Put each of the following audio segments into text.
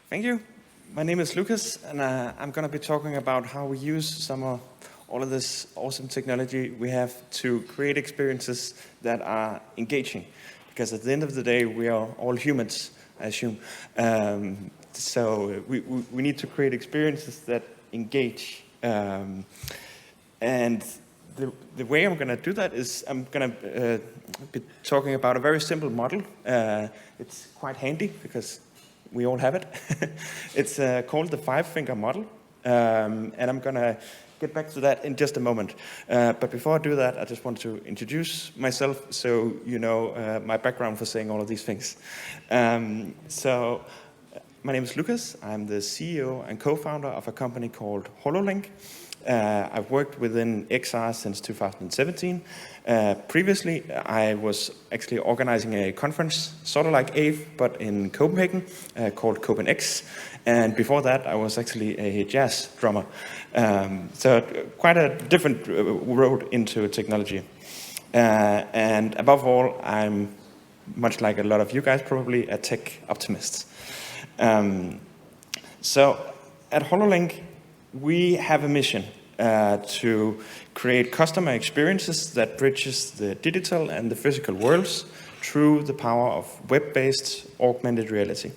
Thank you. My name is Lucas, and I'm going to be talking about how we use all of this awesome technology we have to create experiences that are engaging. Because at the end of the day, we are all humans, I assume. So we need to create experiences that engage. And the way I'm going to do that is I'm going to be talking about a very simple model. It's quite handy because we all have it. It's called the 5-finger model. And I'm going to get back to that in just a moment. But before I do that, I just want to introduce myself so you know my background for saying all of these things. So my name is Lucas. I'm the CEO and co-founder of a company called HoloLink. I've worked within XR since 2017. Previously, I was actually organizing a conference, sort of like AVE, but in Copenhagen, called CopenX. And before that, I was actually a jazz drummer. So quite a different road into technology. And above all, I'm, much like a lot of you guys probably, a tech optimist. So at HoloLink, we have a mission to create customer experiences that bridges the digital and the physical worlds through the power of web-based augmented reality.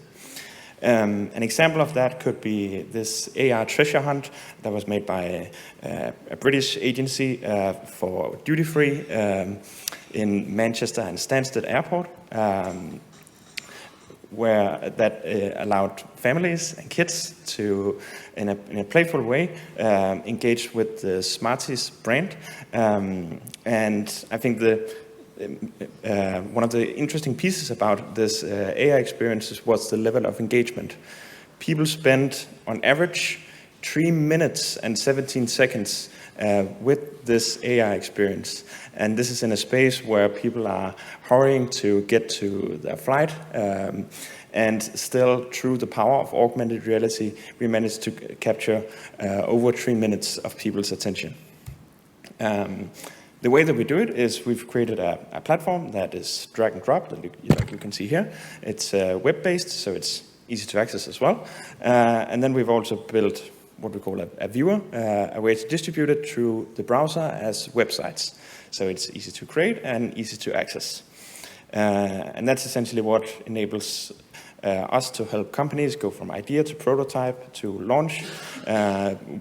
An example of that could be this AR treasure hunt that was made by a British agency for duty-free in Manchester and Stansted Airport. Where that allowed families and kids to, in a playful way, engage with the Smarties brand. And I think one of the interesting pieces about this AI experiences was the level of engagement. People spend, on average, 3 minutes and 17 seconds with this AI experience. And this is in a space where people are hurrying to get to their flight. And still, through the power of augmented reality, we managed to capture over 3 minutes of people's attention. The way that we do it is we've created a platform that is drag and drop, like you can see here. It's web-based, so it's easy to access as well. And then we've also built what we call a viewer, a way to distribute it through the browser as websites. So it's easy to create and easy to access. And that's essentially what enables us to help companies go from idea to prototype to launch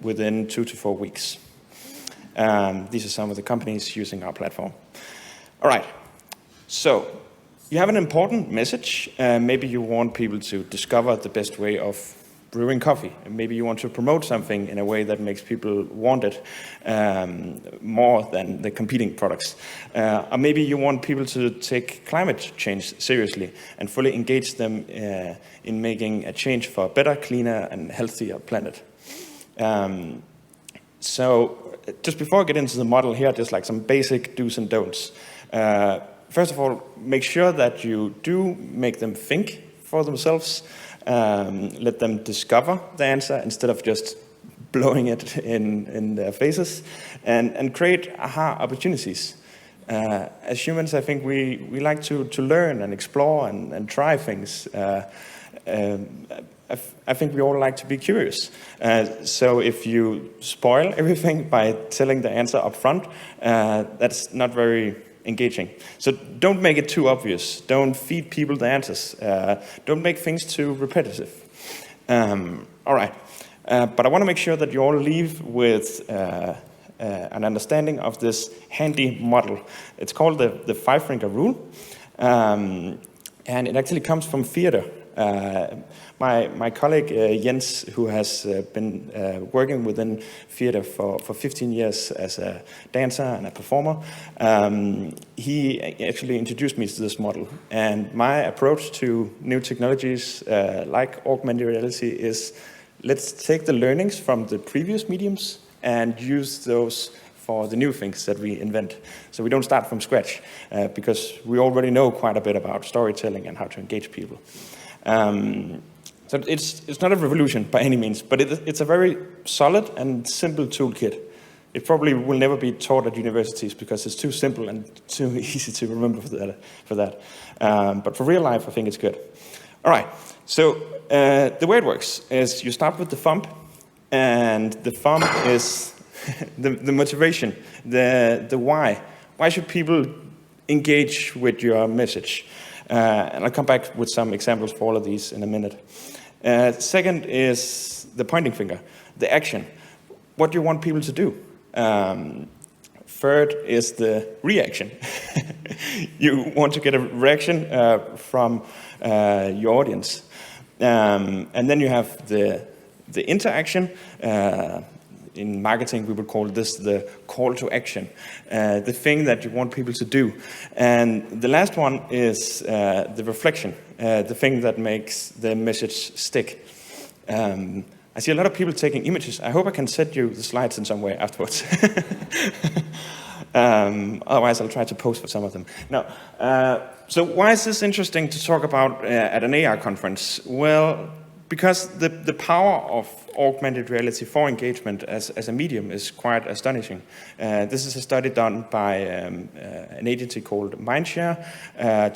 within 2 to 4 weeks. These are some of the companies using our platform. All right, so you have an important message. Maybe you want people to discover the best way of brewing coffee. And maybe you want to promote something in a way that makes people want it more than the competing products. Or maybe you want people to take climate change seriously and fully engage them in making a change for a better, cleaner, and healthier planet. So just before I get into the model here, just like some basic do's and don'ts. First of all, make sure that you do make them think for themselves. Let them discover the answer instead of just blowing it in their faces, and create aha opportunities. As humans, I think we like to learn and explore and try things. I think we all like to be curious. So if you spoil everything by telling the answer up front, that's not very engaging. So don't make it too obvious. Don't feed people the answers. Don't make things too repetitive. All right. But I want to make sure that you all leave with an understanding of this handy model. It's called the 5-finger rule. And it actually comes from theater. My colleague Jens, who has been working within theater for 15 years as a dancer and a performer, he actually introduced me to this model. And my approach to new technologies like augmented reality is, let's take the learnings from the previous mediums and use those for the new things that we invent. So we don't start from scratch, because we already know quite a bit about storytelling and how to engage people. So it's not a revolution by any means, but it's a very solid and simple toolkit. It probably will never be taught at universities because it's too simple and too easy to remember for that. But for real life, I think it's good. All right, so the way it works is you start with the thumb, and the thumb is the motivation, the why. Why should people engage with your message? And I'll come back with some examples for all of these in a minute. Second is the pointing finger, the action. What do you want people to do? Third is the reaction. You want to get a reaction from your audience. And then you have the interaction. In marketing, we would call this the call to action, the thing that you want people to do. And the last one is the reflection, the thing that makes the message stick. I see a lot of people taking images. I hope I can send you the slides in some way afterwards. Otherwise, I'll try to post for some of them. Now, so why is this interesting to talk about at an AR conference? Well, because the power of augmented reality for engagement as a medium is quite astonishing. This is a study done by an agency called Mindshare,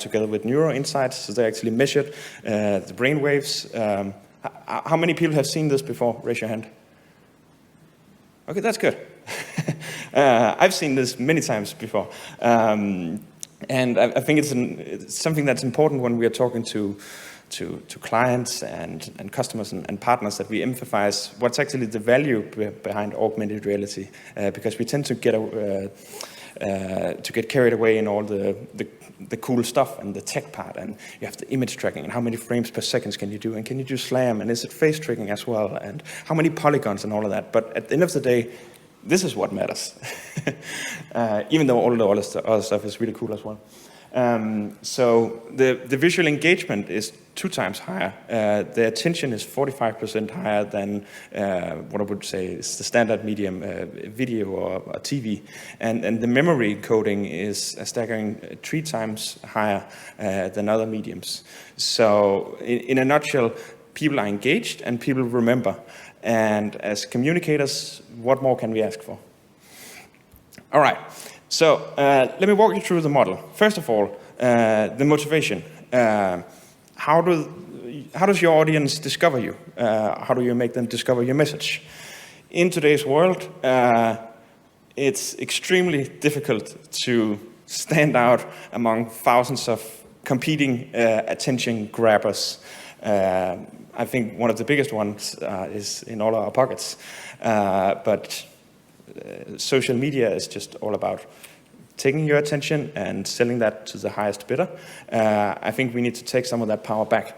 together with Neuro Insights. So they actually measured the brain waves. How many people have seen this before? Raise your hand. Okay, that's good. I've seen this many times before. And I think it's something that's important when we are talking to clients and customers and partners, that we emphasize what's actually the value behind augmented reality, because we tend to get carried away in all the cool stuff and the tech part, and you have the image tracking and how many frames per second can you do, and can you do slam, and is it face tracking as well, and how many polygons and all of that. But at the end of the day, this is what matters, even though all the other stuff is really cool as well. So the visual engagement is 2 times higher. The attention is 45% higher than what I would say is the standard medium, video or TV. And the memory coding is a staggering 3 times higher than other mediums. So in a nutshell, people are engaged and people remember. And as communicators, what more can we ask for? All right. So let me walk you through the model. First of all, the motivation. How does your audience discover you? How do you make them discover your message? In today's world, it's extremely difficult to stand out among thousands of competing attention grabbers. I think one of the biggest ones is in all our pockets. But social media is just all about taking your attention and selling that to the highest bidder. I think we need to take some of that power back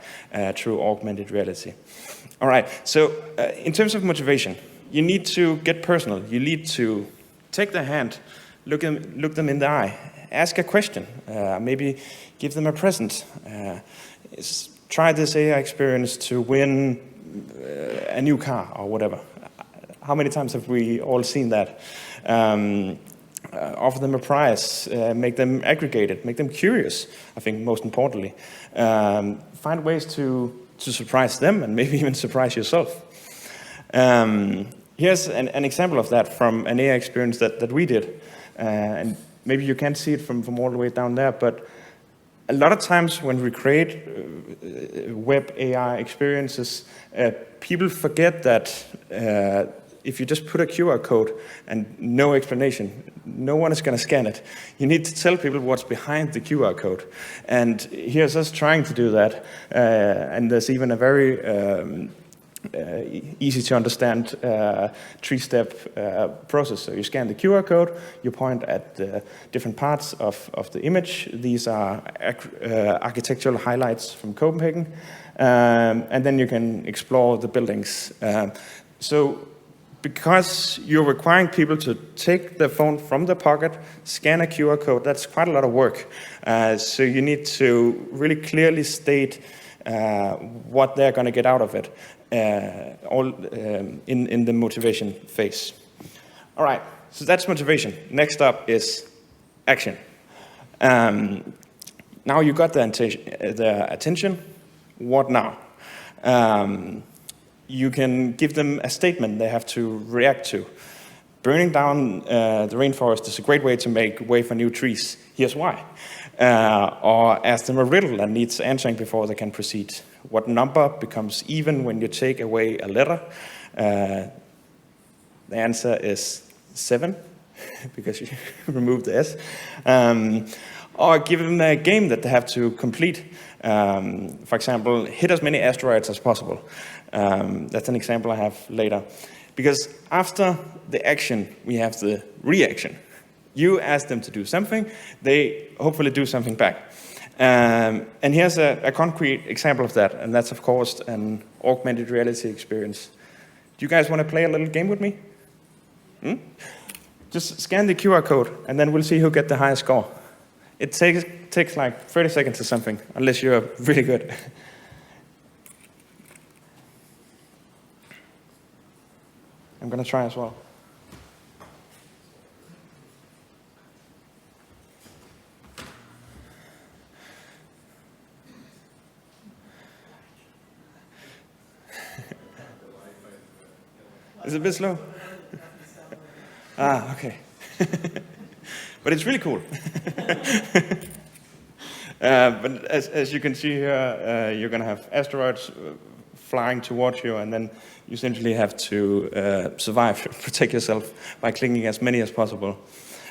through augmented reality. All right, so in terms of motivation, you need to get personal. You need to take their hand, look them in the eye, ask a question, maybe give them a present. Try this AI experience to win a new car or whatever. How many times have we all seen that? Offer them a prize, make them aggregated, make them curious, I think most importantly. Find ways to surprise them and maybe even surprise yourself. Here's an example of that from an AI experience that we did. And maybe you can't see it from all the way down there, but a lot of times when we create web AI experiences, people forget that if you just put a QR code and no explanation, no one is going to scan it. You need to tell people what's behind the QR code. And here's us trying to do that. And there's even a very easy to understand 3-step process. So you scan the QR code, you point at the different parts of the image. These are architectural highlights from Copenhagen. And then you can explore the buildings. So because you're requiring people to take their phone from their pocket, scan a QR code, that's quite a lot of work. So you need to really clearly state what they're going to get out of it, in the motivation phase. All right, so that's motivation. Next up is action. Now you got the attention. What now? You can give them a statement they have to react to. burning down the rainforest is a great way to make way for new trees. Here's why. Or ask them a riddle that needs answering before they can proceed. What number becomes even when you take away a letter? The answer is 7, because you removed the S. Or give them a game that they have to complete. For example, hit as many asteroids as possible. That's an example I have later. Because after the action, we have the reaction. You ask them to do something, they hopefully do something back. And here's a concrete example of that, and that's, of course, an augmented reality experience. Do you guys want to play a little game with me? Just scan the QR code, and then we'll see who gets the highest score. It takes like 30 seconds or something, unless you're really good. I'm going to try as well. Is it a bit slow? Okay. But it's really cool. But as you can see here, you're going to have asteroids flying towards you, and then you essentially have to survive, protect yourself by clicking as many as possible.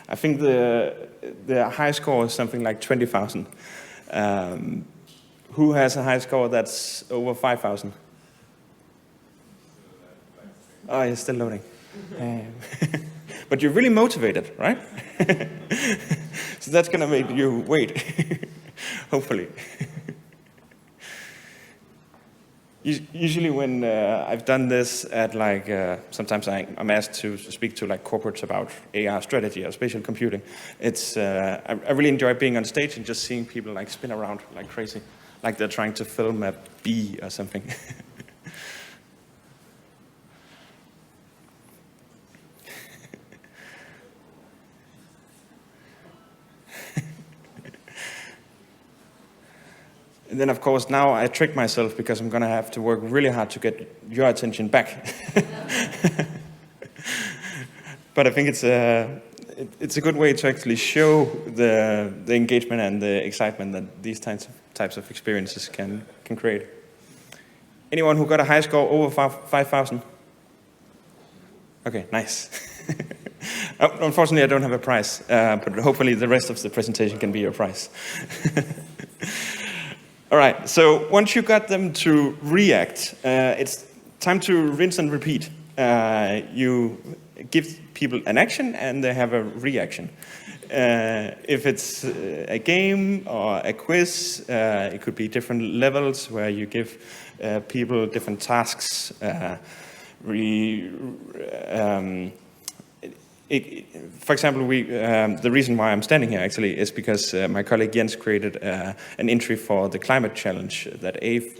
I think the high score is something like 20,000. Who has a high score that's over 5,000? Oh, you're still loading. But you're really motivated, right? So that's going to make you wait, hopefully. Usually when I've done this at like, sometimes I'm asked to speak to like corporates about AR strategy or spatial computing. It's, I really enjoy being on stage and just seeing people like spin around like crazy, like they're trying to film a bee or something. And then, of course, now I trick myself because I'm going to have to work really hard to get your attention back. But I think it's a good way to actually show the engagement and the excitement that these types of experiences can create. Anyone who got a high score over 5,000? Okay, nice. Unfortunately, I don't have a prize, but hopefully the rest of the presentation can be your prize. All right, so once you got them to react, it's time to rinse and repeat. You give people an action and they have a reaction. If it's a game or a quiz, it could be different levels where you give people different tasks. For example, the reason why I'm standing here actually is because my colleague Jens created an entry for the climate challenge that AVE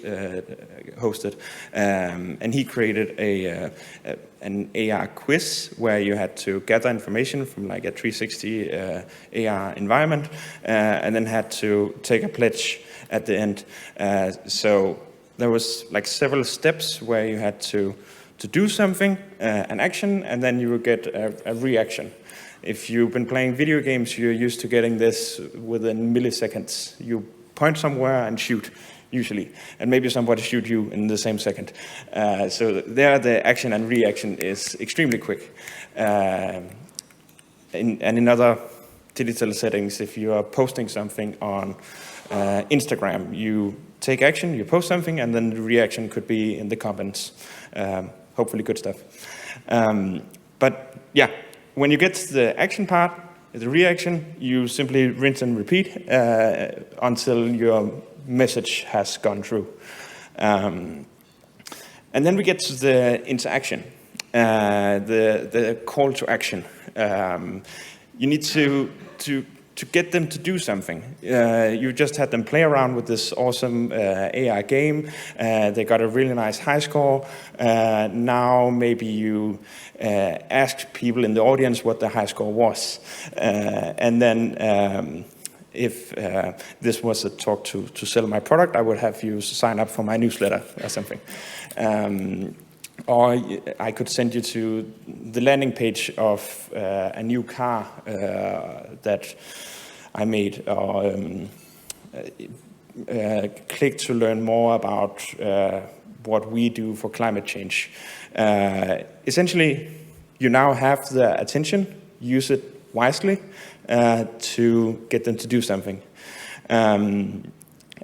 hosted, and he created an AR quiz where you had to gather information from like a 360 AR environment, and then had to take a pledge at the end. So there was like several steps where you had to do something, an action, and then you will get a reaction. If you've been playing video games, you're used to getting this within milliseconds. You point somewhere and shoot, usually, and maybe somebody shoot you in the same second. So there the action and reaction is extremely quick. And in other digital settings, if you are posting something on Instagram, you take action, you post something, and then the reaction could be in the comments. Hopefully good stuff. But yeah, when you get to the action part, the reaction, you simply rinse and repeat until your message has gone through. And then we get to the interaction, the call to action. You need to get them to do something. You just had them play around with this awesome AI game. They got a really nice high score. Now maybe you asked people in the audience what the high score was. And then if this was a talk to sell my product, I would have you sign up for my newsletter or something. or I could send you to the landing page of a new car that I made, or click to learn more about what we do for climate change. Essentially, you now have the attention, use it wisely to get them to do something. And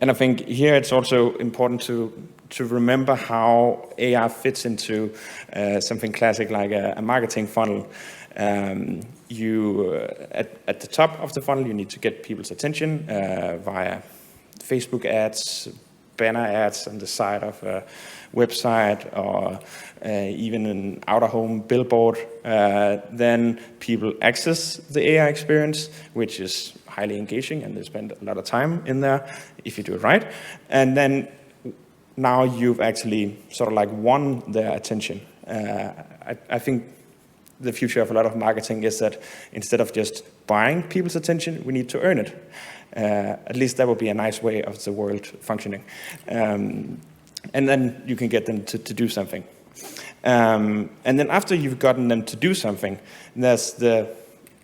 I think here it's also important to remember how AI fits into something classic like a marketing funnel. At the top of the funnel, you need to get people's attention via Facebook ads, banner ads on the side of a website, or even an out-of-home billboard. Then people access the AI experience, which is highly engaging, and they spend a lot of time in there if you do it right. And then now you've actually sort of like won their attention. I think the future of a lot of marketing is that instead of just buying people's attention, we need to earn it. At least that would be a nice way of the world functioning. And then you can get them to do something. And then after you've gotten them to do something, there's the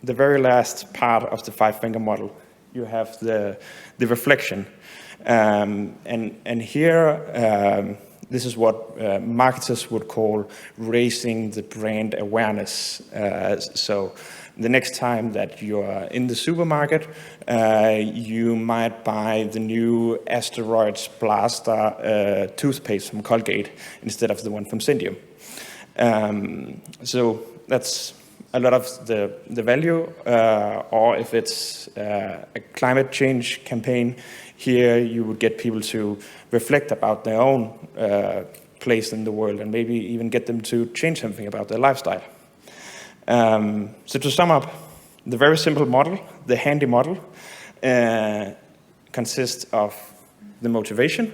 very last part of the five-finger model. You have the reflection. And here, this is what marketers would call raising the brand awareness. So the next time that you're in the supermarket, you might buy the new Asteroids Blaster toothpaste from Colgate instead of the one from Syndium. So that's a lot of the value, or if it's a climate change campaign, here you would get people to reflect about their own place in the world, and maybe even get them to change something about their lifestyle. So to sum up, the very simple model, the handy model, consists of the motivation,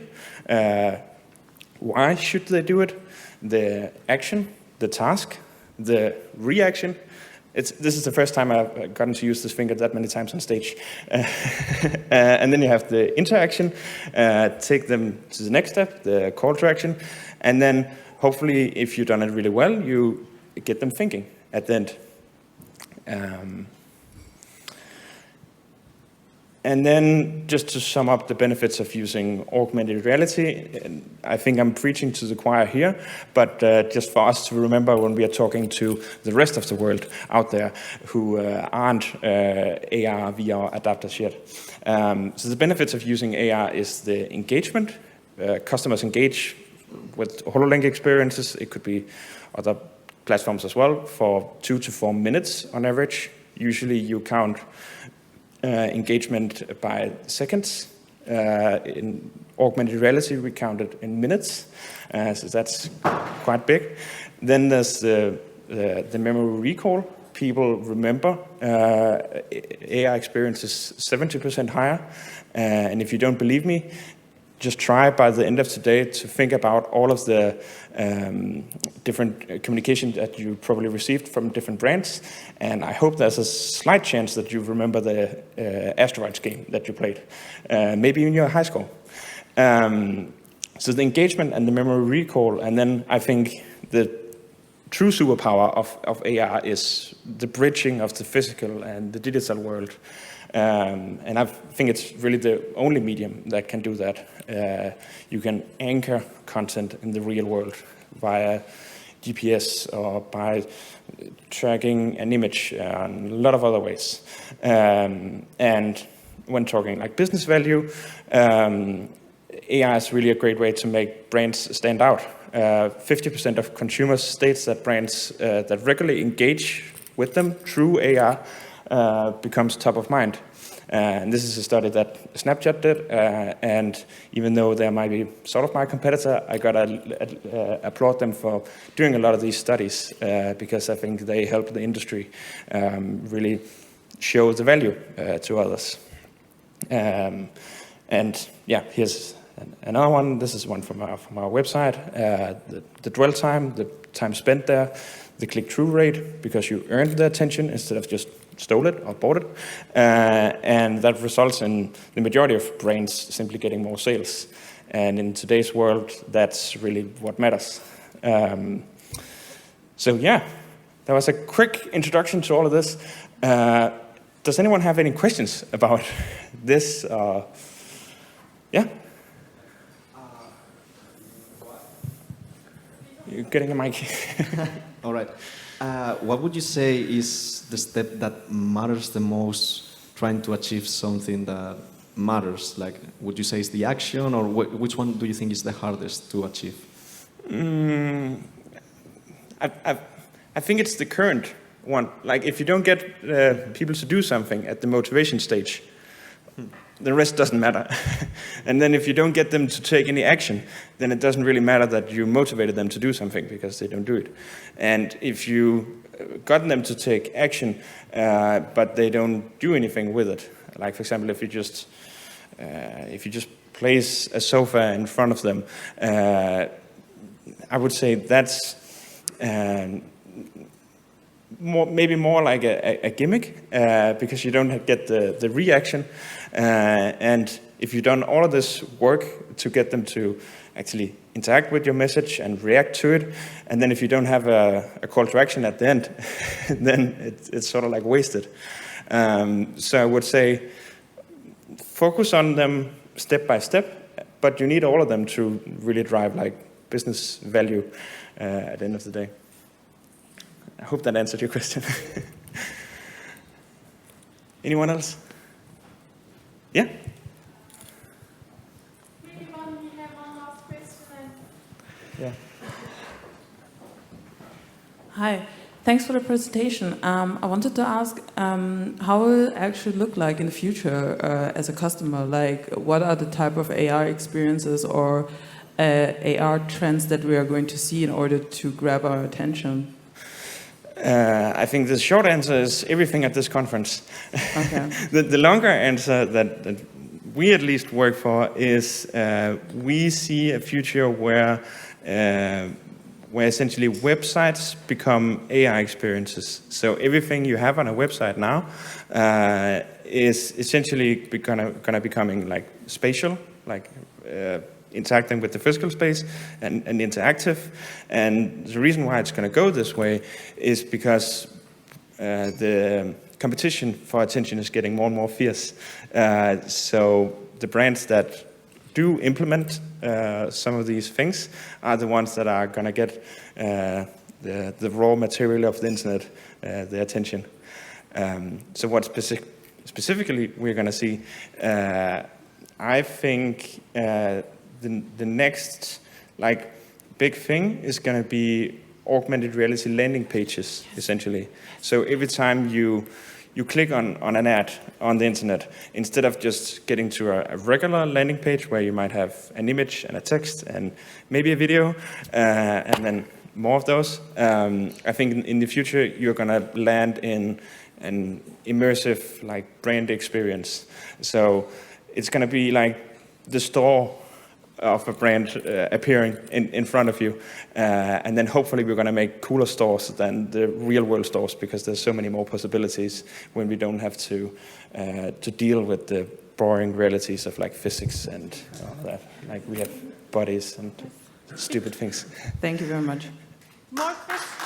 why should they do it, the action, the task, the reaction. This is the first time I've gotten to use this finger that many times on stage. And then you have the interaction, take them to the next step, the call to action, and then hopefully if you've done it really well, you get them thinking at the end. And then just to sum up the benefits of using augmented reality, I think I'm preaching to the choir here, but just for us to remember when we are talking to the rest of the world out there who aren't AR, VR adapters yet. So the benefits of using AR is the engagement. Customers engage with HoloLens experiences. It could be other platforms as well for 2 to 4 minutes on average. Usually you count engagement by seconds. In augmented reality, we count it in minutes, so that's quite big. Then there's the memory recall. People remember AI experiences 70% higher, and if you don't believe me, just try by the end of today to think about all of the different communication that you probably received from different brands. And I hope there's a slight chance that you remember the Asteroids game that you played, maybe in your high school. So the engagement and the memory recall, and then I think the true superpower of AR is the bridging of the physical and the digital world. And I think it's really the only medium that can do that. You can anchor content in the real world via GPS or by tracking an image and a lot of other ways. And when talking like business value, AI is really a great way to make brands stand out. 50% of consumers states that brands that regularly engage with them through AR becomes top of mind. And this is a study that Snapchat did, and even though they might be sort of my competitor, I gotta applaud them for doing a lot of these studies, because I think they help the industry really show the value to others. And yeah, here's another one. This is one from our website. The dwell time, the time spent there, the click-through rate, because you earned the attention instead of just stole it or bought it. And that results in the majority of brands simply getting more sales. And in today's world, that's really what matters. And So yeah, that was a quick introduction to all of this. Does anyone have any questions about this? Yeah? You're getting a mic. All right. What would you say is the step that matters the most trying to achieve something that matters? Like, would you say it's the action, or which one do you think is the hardest to achieve? I think it's the current one. Like, if you don't get people to do something at the motivation stage, the rest doesn't matter. And then if you don't get them to take any action, then it doesn't really matter that you motivated them to do something, because they don't do it. And if you got them to take action, but they don't do anything with it, like for example, if you just place a sofa in front of them, I would say that's maybe more like a gimmick, because you don't get the reaction. And if you've done all of this work to get them to actually interact with your message and react to it, and then if you don't have a call to action at the end, then it's sort of like wasted. So I would say focus on them step by step, but you need all of them to really drive like business value at the end of the day. I hope that answered your question. Anyone else? Yeah? Maybe we have one last question. Yeah. Hi, thanks for the presentation. I wanted to ask how will it actually look like in the future as a customer? Like, what are the type of AR experiences or AR trends that we are going to see in order to grab our attention? I think the short answer is everything at this conference. Okay. The longer answer that we at least work for is we see a future where essentially websites become AI experiences. So everything you have on a website now is essentially gonna becoming like spatial, like interacting with the physical space and interactive. And the reason why it's going to go this way is because the competition for attention is getting more and more fierce. So the brands that do implement some of these things are the ones that are going to get the raw material of the internet, the attention. So what specifically we're going to see, I think the next like big thing is going to be augmented reality landing pages, essentially. So every time you click on an ad on the internet, instead of just getting to a regular landing page where you might have an image and a text and maybe a video, and then more of those, I think in the future you're going to land in an immersive like brand experience. So it's going to be like the store of a brand appearing in front of you, and then hopefully we're going to make cooler stores than the real world stores, because there's so many more possibilities when we don't have to deal with the boring realities of like physics and all that. Like we have bodies and stupid things. Thank you very much. More questions?